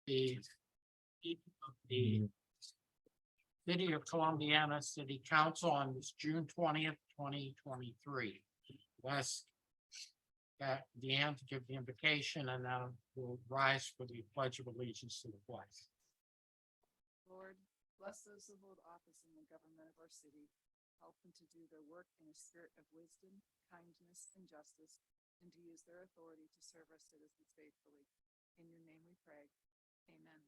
the City of Columbiana City Council on this June 20th, 2023. Let's Deanne to give the invocation, and then we'll rise for the Pledge of Allegiance to the flag. Lord, bless those who hold office in the government of our city. Help them to do their work in a spirit of wisdom, kindness, and justice, and to use their authority to serve our citizens faithfully. In your name we pray. Amen.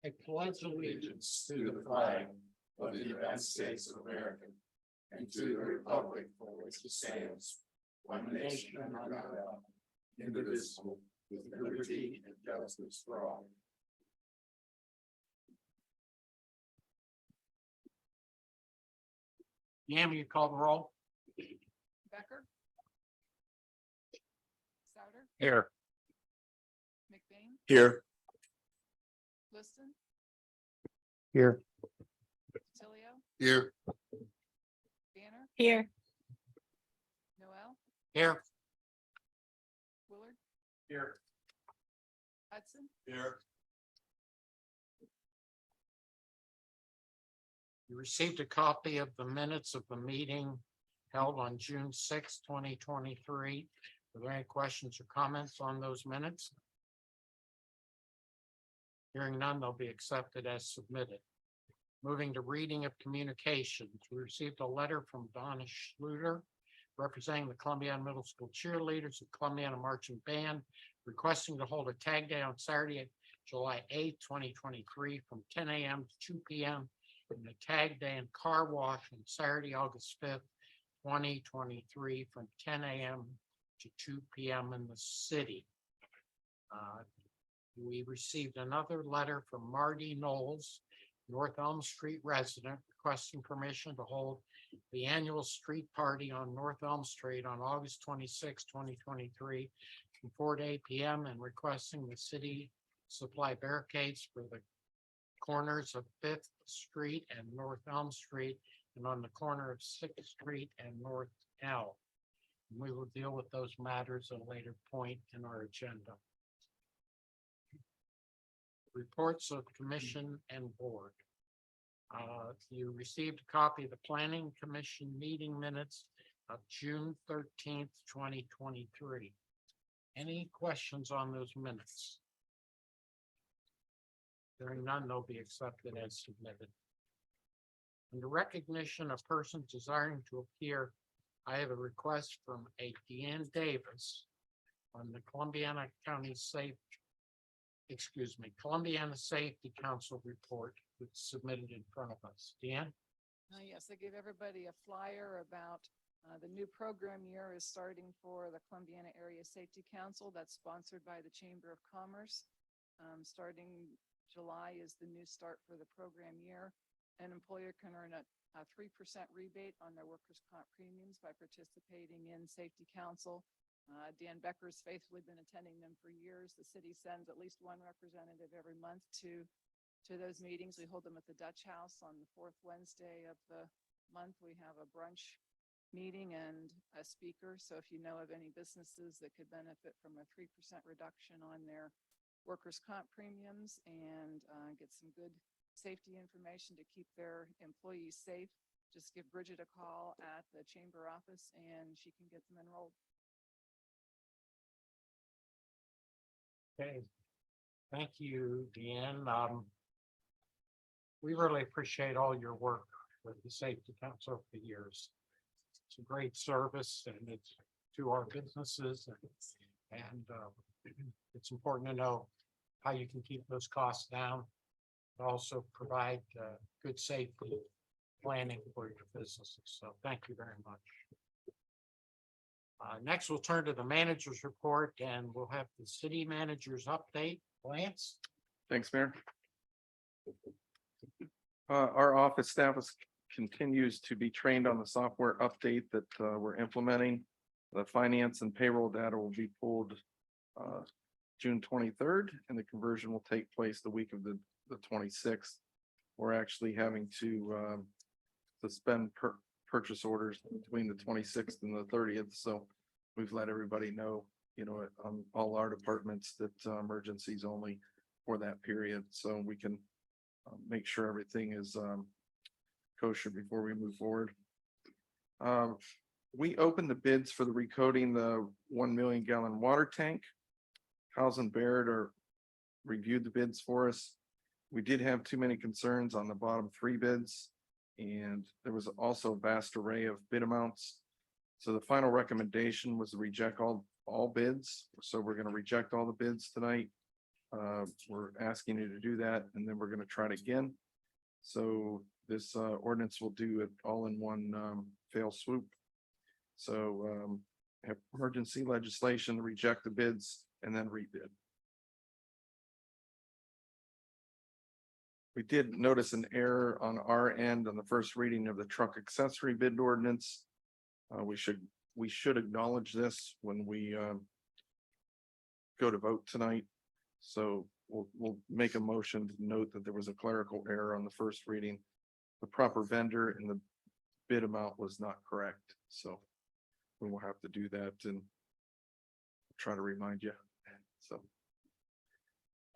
I pledge allegiance to the flag of the United States of America and to the republic for which it stands, one nation under God, indivisible, with liberty and justice for all. Yami, you call the roll? Becker? Souter? Here. McBain? Here. Liston? Here. Tilio? Here. Banner? Here. Noel? Here. Willard? Here. Hudson? Here. You received a copy of the minutes of the meeting held on June 6, 2023. Are there any questions or comments on those minutes? Hearing none, they'll be accepted as submitted. Moving to reading of communications, we received a letter from Donna Schluter representing the Columbiana Middle School cheerleaders and Columbiana Marching Band, requesting to hold a tag day on Saturday, July 8, 2023, from 10 a.m. to 2 p.m. and the tag day and car wash on Saturday, August 5th, 2023, from 10 a.m. to 2 p.m. in the city. We received another letter from Marty Knowles, North Elm Street resident, requesting permission to hold the annual street party on North Elm Street on August 26, 2023, from 4 to 8 p.m. and requesting the city supply barricades for the corners of 5th Street and North Elm Street and on the corner of 6th Street and North Elm. We will deal with those matters at a later point in our agenda. Reports of commission and board. You received a copy of the Planning Commission meeting minutes of June 13th, 2023. Any questions on those minutes? Hearing none, they'll be accepted as submitted. Under recognition of persons desiring to appear, I have a request from a Deanne Davis on the Columbiana Safety Council report that's submitted in front of us. Deanne? Yes, I gave everybody a flyer about the new program year is starting for the Columbiana Area Safety Council. That's sponsored by the Chamber of Commerce. Starting July is the new start for the program year. An employer can earn a 3% rebate on their workers' comp premiums by participating in Safety Council. Dan Becker's faithfully been attending them for years. The city sends at least one representative every month to those meetings. We hold them at the Dutch House on the fourth Wednesday of the month. We have a brunch meeting and a speaker. So if you know of any businesses that could benefit from a 3% reduction on their workers' comp premiums and get some good safety information to keep their employees safe, just give Bridget a call at the chamber office and she can get them enrolled. Okay, thank you, Deanne. We really appreciate all your work with the Safety Council over the years. It's a great service and it's to our businesses and it's important to know how you can keep those costs down, but also provide good safety planning for your businesses. So thank you very much. Next, we'll turn to the manager's report and we'll have the city manager's update. Lance? Thanks, Mayor. Our office staff continues to be trained on the software update that we're implementing. The finance and payroll data will be pulled June 23rd, and the conversion will take place the week of the 26th. We're actually having to suspend purchase orders between the 26th and the 30th. So we've let everybody know on all our departments that emergencies only for that period, so we can make sure everything is kosher before we move forward. We opened the bids for the recoding the 1 million gallon water tank. Howes and Baird reviewed the bids for us. We did have too many concerns on the bottom 3 bids, and there was also a vast array of bid amounts. So the final recommendation was to reject all bids. So we're going to reject all the bids tonight. We're asking you to do that, and then we're going to try it again. So this ordinance will do it all in one fell swoop. So have emergency legislation to reject the bids and then rebid. We did notice an error on our end on the first reading of the truck accessory bid ordinance. We should acknowledge this when we go to vote tonight. So we'll make a motion to note that there was a clerical error on the first reading. The proper vendor and the bid amount was not correct. So we will have to do that and try to remind you. So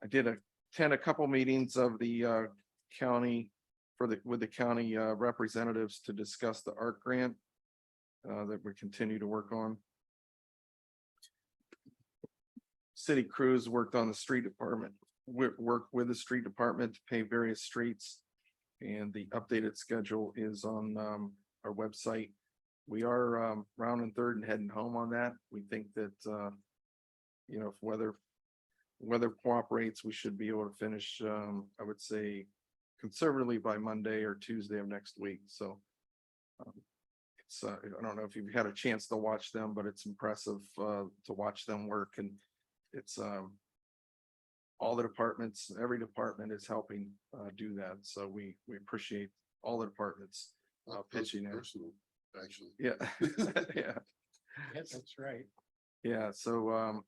I did attend a couple meetings of the county with the county representatives to discuss the ARC grant that we continue to work on. City crews worked on the street department, worked with the street department to pave various streets, and the updated schedule is on our website. We are rounding third and heading home on that. We think that if weather cooperates, we should be able to finish, I would say conservatively by Monday or Tuesday of next week. So it's I don't know if you've had a chance to watch them, but it's impressive to watch them work, and it's all the departments, every department is helping do that. So we appreciate all the departments pitching in. Actually. Yeah. Yeah. Yes, that's right. Yeah. So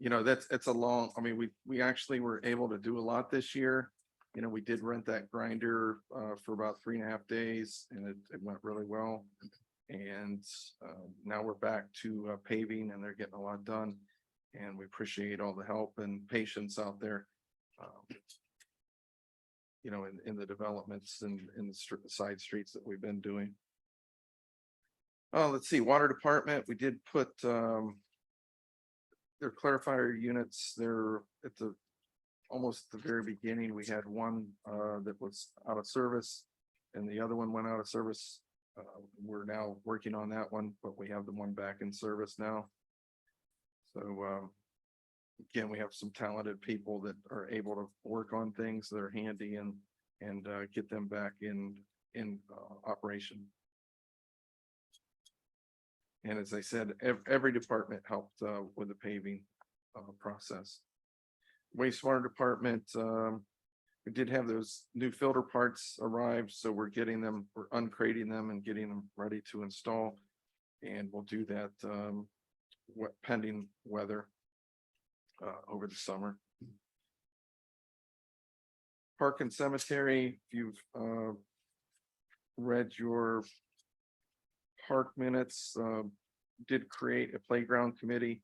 it's a long, I mean, we actually were able to do a lot this year. We did rent that grinder for about 3.5 days, and it went really well. And now we're back to paving, and they're getting a lot done. And we appreciate all the help and patience out there. In the developments and in the side streets that we've been doing. Oh, let's see, water department, we did put their clarifier units, they're at almost the very beginning. We had one that was out of service, and the other one went out of service. We're now working on that one, but we have the one back in service now. So again, we have some talented people that are able to work on things that are handy and get them back in operation. And as I said, every department helped with the paving process. Wastewater department, we did have those new filter parts arrive, so we're uncrating them and getting them ready to install. And we'll do that pending weather over the summer. Park and cemetery, if you've read your park minutes, did create a playground committee,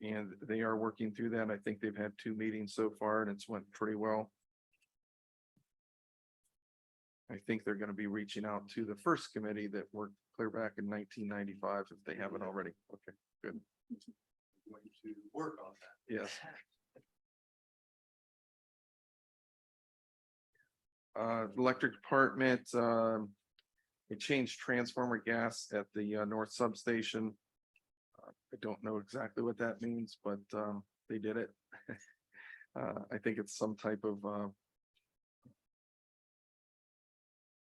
and they are working through that. I think they've had 2 meetings so far, and it's went pretty well. I think they're going to be reaching out to the first committee that worked clear back in 1995, if they haven't already. Okay, good. Going to work on that. Yes. Electric department, it changed transformer gas at the north substation. I don't know exactly what that means, but they did it. I think it's some type of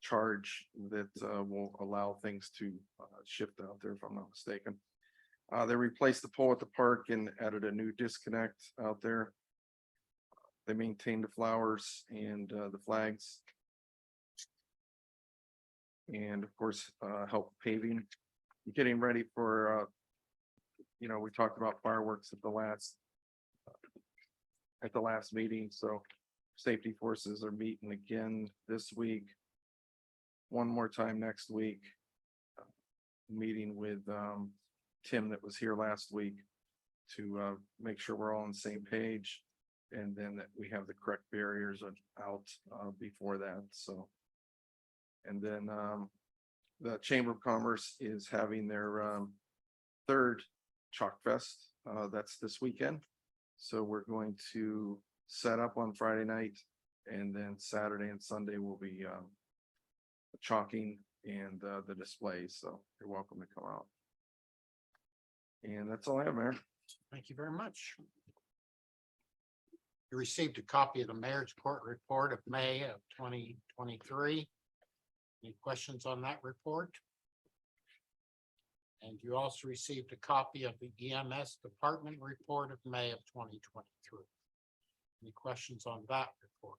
charge that will allow things to shift out there, if I'm not mistaken. They replaced the pole at the park and added a new disconnect out there. They maintained the flowers and the flags. And of course, help paving, getting ready for, we talked about fireworks at the last meeting. So safety forces are meeting again this week. One more time next week, meeting with Tim that was here last week to make sure we're all on the same page. And then that we have the correct barriers out before that, so. And then the Chamber of Commerce is having their third Chalk Fest. That's this weekend. So we're going to set up on Friday night, and then Saturday and Sunday will be chalking and the displays. So you're welcome to come out. And that's all I have, Mayor. Thank you very much. You received a copy of the mayor's court report of May of 2023. Any questions on that report? And you also received a copy of the EMS department report of May of 2023. Any questions on that report?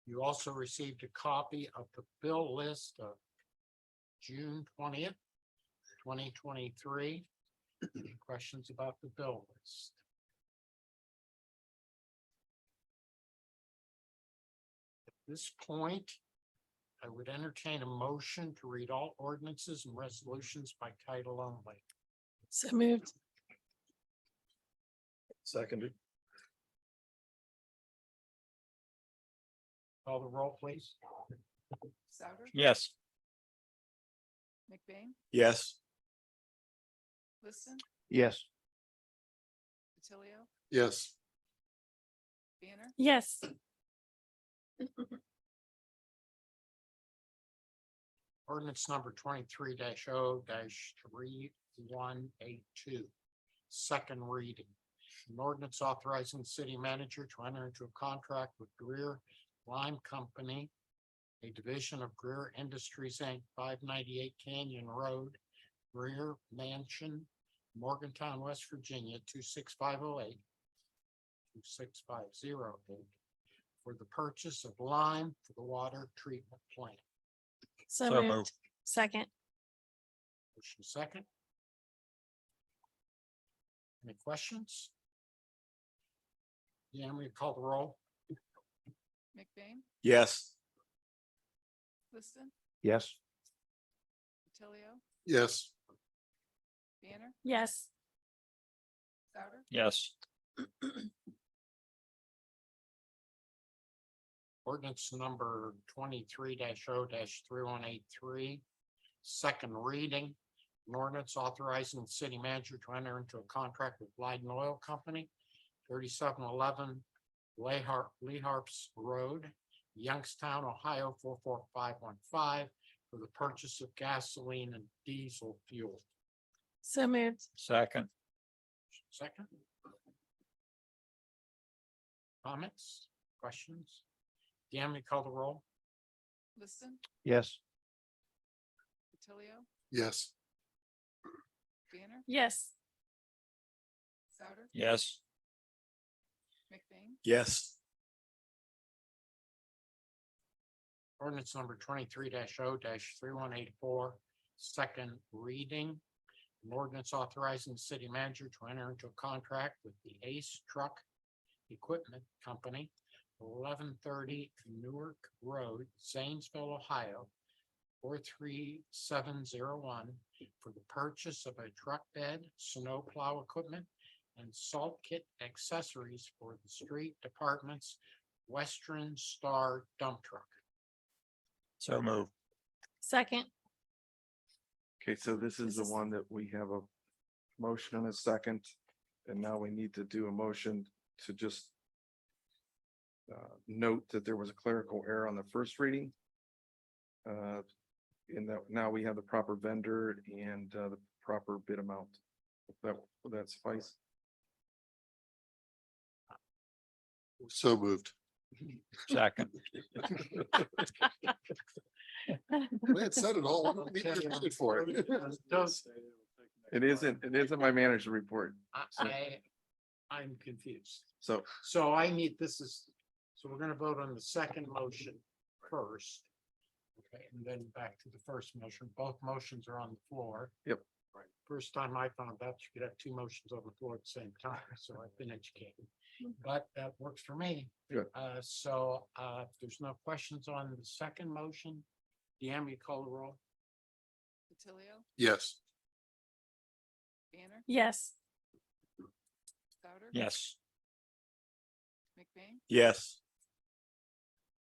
You also received a copy of the bill list of June 20th, 2023. Any questions about the bill list? At this point, I would entertain a motion to read all ordinances and resolutions by title only. So moved. Seconded. Call the roll, please. Souter, Yes. McBain, Yes. Liston, Yes. DiTilio, Yes. Banner, Yes. Ordinance number 23-0-3182. Second reading. An ordinance authorizing the city manager to enter into a contract with Greer Lime Company, a division of Greer Industries, Inc., 598 Canyon Road, Greer Mansion, Morgantown, West Virginia, 26508, 26508, for the purchase of lime for the water treatment plant. So So moved. moved. Second. Motion second. Any questions? Yeah, we call the roll. McBain, Yes. Liston, Yes. DiTilio, Yes. Banner, Yes. Souter, Yes. Ordinance number 23-0-3183. Second reading. An ordinance authorizing the city manager to enter into a contract with Blyden Oil Company, 3711 Leharps Road, Youngstown, Ohio, 44515, for the purchase of gasoline and diesel fuel. So moved. Second. Second. Comments, questions? Deanne, we call the roll? Liston, Yes. DiTilio, Yes. Banner, Yes. Souter, Yes. McBain, Yes. Ordinance number 23-0-3184. Second reading. An ordinance authorizing the city manager to enter into a contract with the Ace Truck Equipment Company, 1130 Newark Road, Zanesville, Ohio, 43701, for the purchase of a truck bed, snow plow equipment, and salt kit accessories for the street department's Western Star dump truck. So moved. Second. Okay, so this is the one that we have a motion and a second, and now we need to do a motion to just note that there was a clerical error on the first reading. In that now we have the proper vendor and the proper bid amount. Would that suffice? So moved. Second. We had said it all. I don't need your credit for it. Does, It isn't my manager's report. I'm confused. So, So I need, so we're gonna vote on the second motion first. Okay, and then back to the first motion. Both motions are on the floor. Yep. Right. First time I found out you could have two motions on the floor at the same time, so I've been educated. But that works for me. Good. So if there's no questions on the second motion, Deanne, you call the roll? DiTilio, Yes. Banner, Yes. Souter. Yes. McBain, Yes.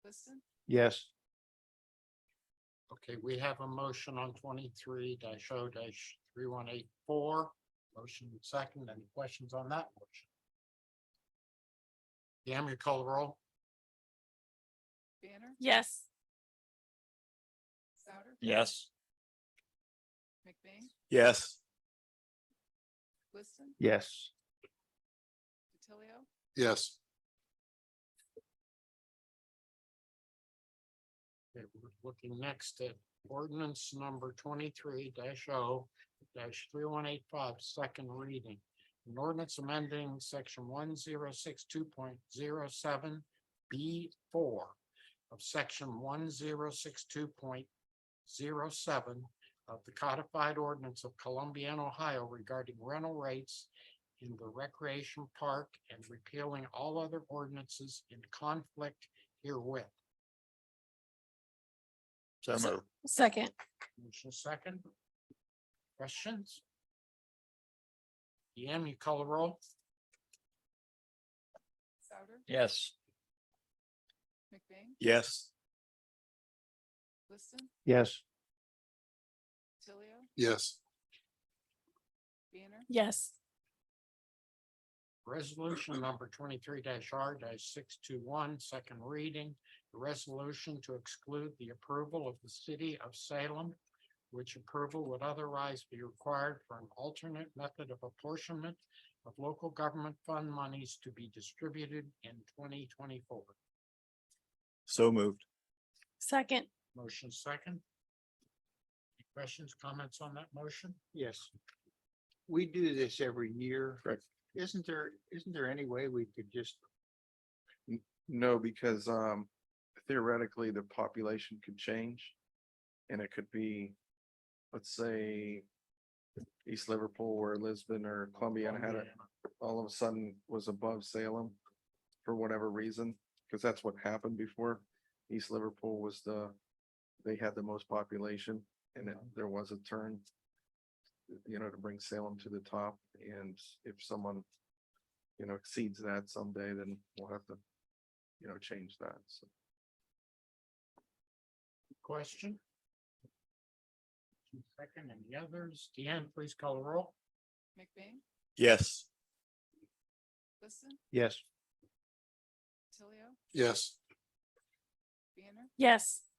Liston, Yes. Okay, we have a motion on 23-0-3184. Motion second. Any questions on that motion? Yam, you call the roll? Banner, Yes. Souter, Yes. McBain, Yes. Liston, Yes. DiTilio, Yes. Okay, we're looking next at ordinance number 23-0-3185, second reading. An ordinance amending section 1062.07 B4 of section 1062.07 of the codified ordinance of Columbiana, Ohio regarding rental rates in the recreation park and repealing all other ordinances in conflict herewith. So moved. Second. Motion second. Questions? Deanne, you call the roll? Souter, Yes. McBain, Yes. Liston, Yes. DiTilio, Yes. Banner, Yes. Resolution number 23-R-621, second reading. The resolution to exclude the approval of the city of Salem, which approval would otherwise be required for an alternate method of apportionment of local government fund monies to be distributed in 2024. So moved. Second. Motion second. Any questions, comments on that motion? Yes. We do this every year. Correct. Isn't there any way we could just, No, because theoretically, the population could change. And it could be, let's say, East Liverpool or Lisbon or Columbiana had it, all of a sudden was above Salem for whatever reason, because that's what happened before. East Liverpool was they had the most population, and there was a turn, to bring Salem to the top. And if someone, exceeds that someday, then we'll have to, change that. So. Question? Second, and the others, Deanne, please call the roll. McBain, Yes. Liston, Yes. DiTilio, Yes. Banner, Yes.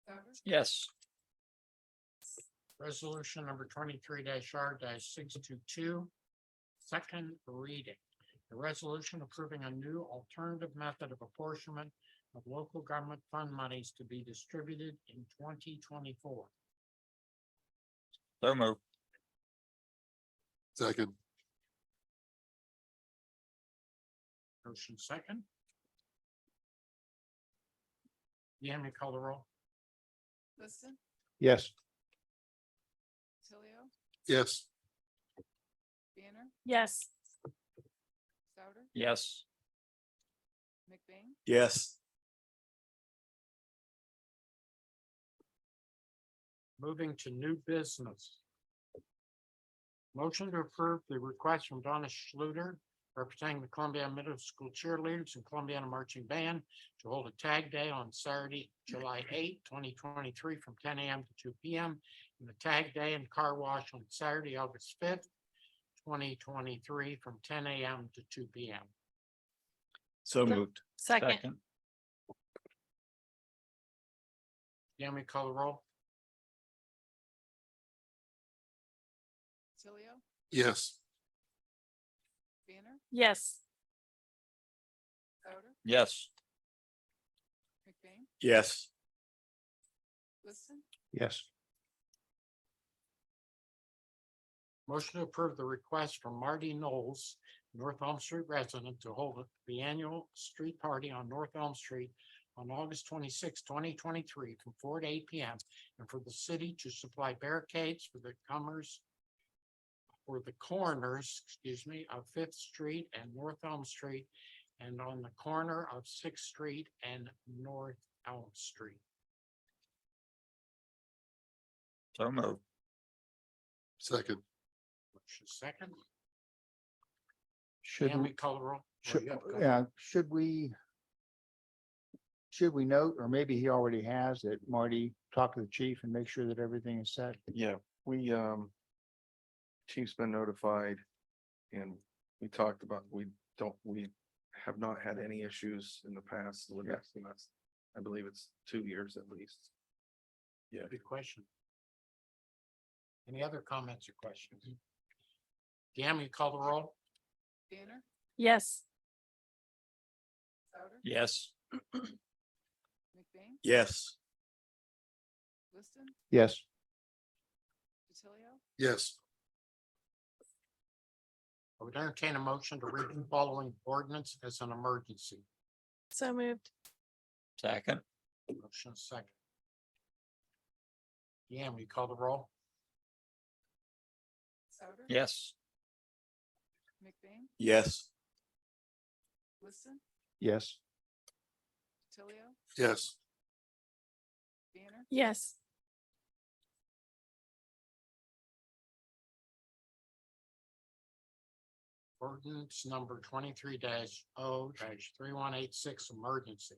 Souter, Yes. Resolution number 23-R-622, second reading. The resolution approving a new alternative method of apportionment of local government fund monies to be distributed in 2024. So moved. Second. Motion second. Deanne, you call the roll. Liston, Yes. DiTilio, Yes. Banner, Yes. Souter, Yes. McBain, Yes. Moving to new business. Motion to approve the request from Donna Schluter, representing the Columbiana Middle School cheerleaders and Columbiana Marching Band, to hold a tag day on Saturday, July 8, 2023, from 10 a.m. to 2 p.m. and the tag day and car wash on Saturday, August 5th, 2023, from 10 a.m. to 2 p.m. So moved. Second. Deanne, we call the roll. DiTilio, Yes. Banner, Yes. Souter, Yes. McBain, Yes. Liston, Yes. Motion to approve the request from Marty Knowles, North Elm Street resident, to hold the annual street party on North Elm Street on August 26, 2023, from 4 to 8 p.m. and for the city to supply barricades for the corners, of Fifth Street and North Elm Street, and on the corner of Sixth Street and North Elm Street. So moved. Second. Motion second. Should, Tammy we- Colorado. should, yeah, should we note, or maybe he already has, that Marty talk to the chief and make sure that everything is set? Yeah, we, chief's been notified and we talked about, we have not had any issues in the past with this. And that's, I believe it's 2 years at least. Yeah. Good question. Any other comments or questions? Tammy, you call the roll? Banner, Yes. Souter, Yes. McBain, Yes. Liston, Yes. DiTilio, Yes. I would entertain a motion to read the following ordinance as an emergency. So moved. Second. Motion second. Yam, you call the roll? Souter, Yes. McBain, Yes. Liston, Yes. DiTilio, Yes. Banner, Yes. Ordinance number 23-0-3186, emergency.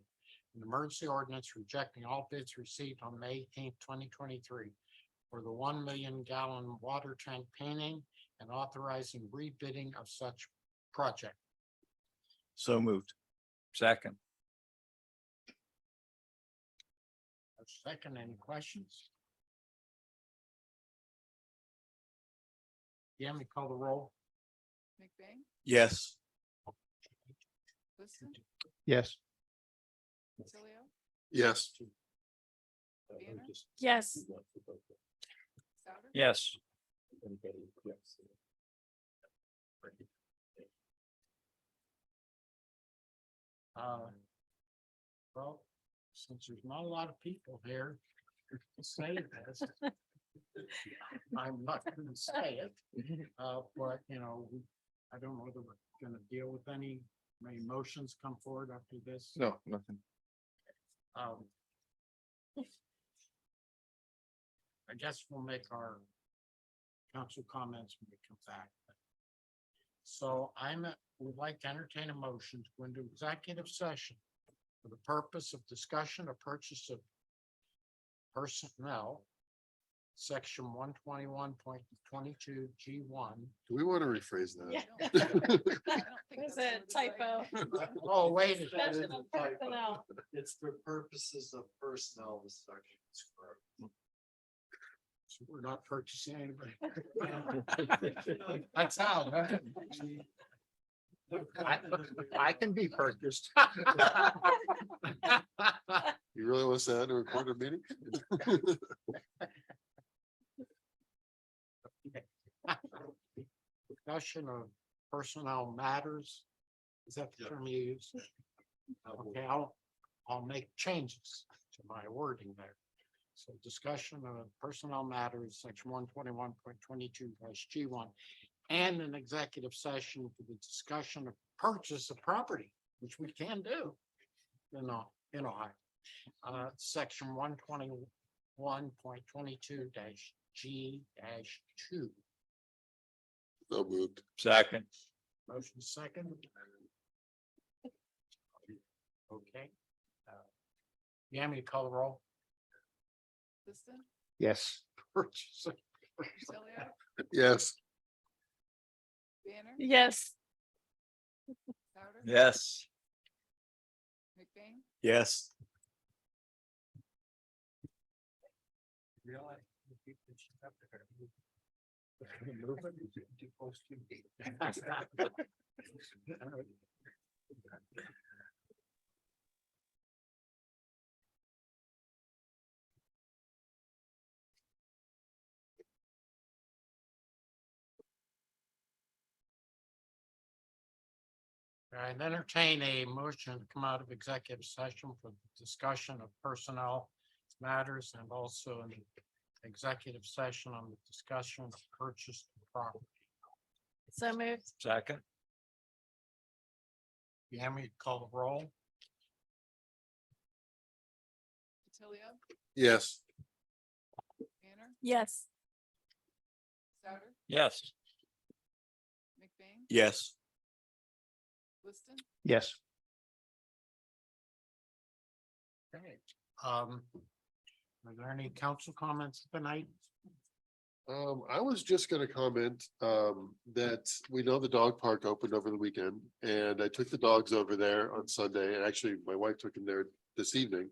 An emergency ordinance rejecting all bids received on May 18th, 2023 for the 1 million-gallon water tank painting and authorizing rebidding of such project. So moved. Second. A second, any questions? Yam, you call the roll? McBain, Yes. Liston, Yes. DiTilio, Yes. Banner, Yes. Souter, Yes. Well, since there's not a lot of people here to say this, I'm not gonna say it. But you know, I don't know whether we're gonna deal with any motions come forward after this. No, nothing. Um, I guess we'll make our council comments when we come back. So would like to entertain a motion to go into executive session for the purpose of discussion or purchase of personnel, section 121.22 G1. Do we want to rephrase Yeah. that? I don't think Was that's a worded right. typo. Oh, wait a Discussion minute. of personnel. It's for purposes of personnel discussions. So we're not purchasing anybody. That's how. Huh? I can be purchased. You really want to say that in a recorded meeting? Discussion of personnel matters. Is that the term you use? Okay, I'll make changes to my wording there. So discussion of personnel matters, section 121.22 G1. And an executive session for the discussion of purchase of property, which we can do. In Ohio. Section 121.22 G 2. So moved. Second. Motion second. Okay. Yami, call the roll. Liston, Yes. Purchase. DiTilio, Yes. Banner, Yes. Souter, Yes. McBain, Yes. And entertain a motion to come out of executive session for the discussion of personnel matters and also an executive session on the discussion of purchase of property. So moved. Second. Yami, call the roll. DiTilio, Yes. Banner, Yes. Souter, Yes. McBain, Yes. Liston, Yes. Okay. Are there any council comments tonight? I was just gonna comment, that we know the dog park opened over the weekend, and I took the dogs over there on Sunday, and actually, my wife took them there this evening.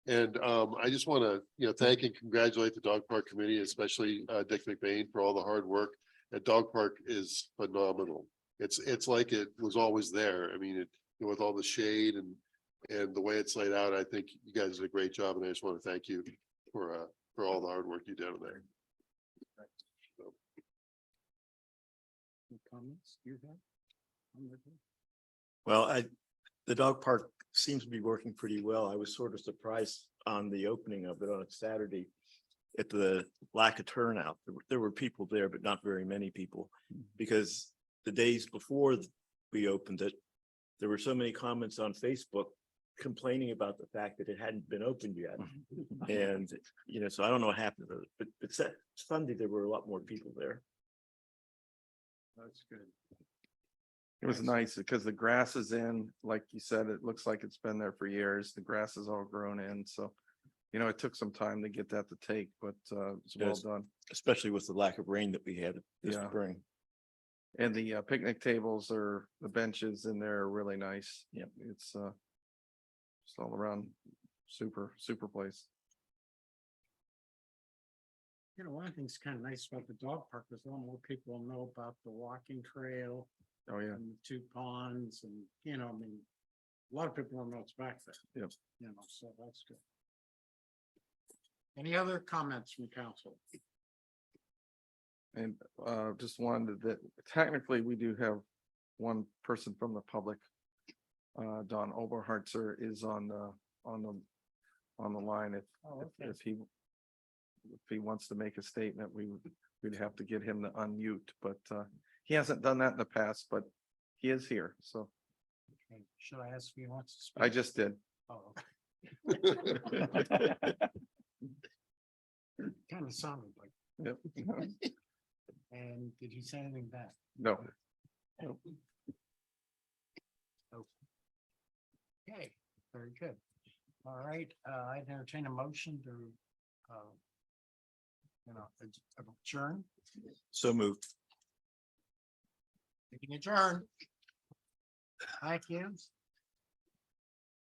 And, I just wanna, thank and congratulate the dog park committee, especially, Dick McBain, for all the hard work. That dog park is phenomenal. It's like it was always there. I mean, with all the shade and the way it's laid out, I think you guys did a great job, and I just want to thank you for all the hard work you did over there. Any comments you have? Well, the dog park seems to be working pretty well. I was sort of surprised on the opening of it on a Saturday at the lack of turnout. There were people there, but not very many people, because the days before we opened it, there were so many comments on Facebook complaining about the fact that it hadn't been opened yet. And, so I don't know what happened, but Sunday, there were a lot more people there. That's good. It was nice because the grass is in, like you said, it looks like it's been there for years. The grass is all grown in, so. It took some time to get that to take, but it's well Yes. done. Especially with the lack of rain that we had this Yeah. spring. And the picnic tables or the benches in there are really nice. Yep. It's just all around super place. One of the things kind of nice about the dog park is a lot more people know about the walking trail Oh, yeah. and the two ponds and, a lot of people don't know it's back there. Yep. So that's good. Any other comments from council? And just wanted that technically we do have one person from the public. Don Oberhartzer is on the line. Oh, okay. If he wants to make a statement, we'd have to get him to unmute, but he hasn't done that in the past, but he is here, so Okay. Should I ask if he wants to speak? I just did. Oh, kind of sounded like, Yep. and did he say anything back? No, Okay, very good. All right, I'd entertain a motion to, adjourn, So moved. meeting adjourned. Thank you.